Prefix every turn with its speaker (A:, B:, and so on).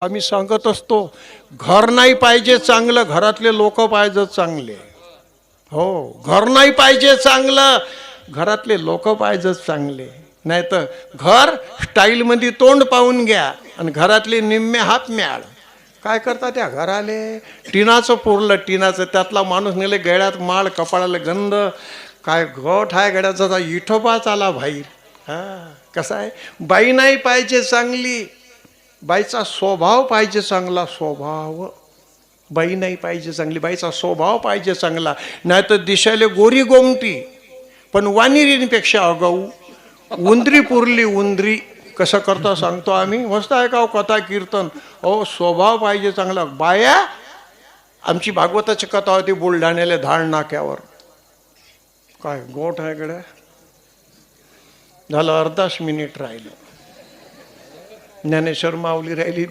A: आम्ही सांगत असतो, घर नाही पाहिजे चांगलं, घरातले लोक पाहिजे चांगले. हो, घर नाही पाहिजे चांगलं, घरातले लोक पाहिजे चांगले. नाही तर घर स्टाईलमध्ये तोंड पाहून घ्या आणि घरातले निम्मे हात म्याळ. काय करता त्या घराले? टिनाचं पुरलं, टिनाचं, त्यातला माणूस नेले गळ्यात माळ, कपाळाला गंध. काय गोठ आहे गड्याचा, इठोबाच आला भाई. कसा आहे, बाई नाही पाहिजे चांगली, बाईचा स्वभाव पाहिजे चांगला. स्वभाव, बाई नाही पाहिजे चांगली, बाईचा स्वभाव पाहिजे चांगला. नाही तर दिशाले गोरी गोमटी पण वानिरींपेक्षा आगाऊ. उंदरी पुरली उंदरी. कसं करता सांगतो आम्ही, मस्त आहे का कथा कीर्तन. ओ, स्वभाव पाहिजे चांगला. बाया, आमची भागवताची कथा होती बुलढाण्याला धाड नाक्यावर. काय गोठ आहे गड्या. झालं अर्धाच मिनिट राहिलं, ज्ञानेश्वर माऊली राहिली.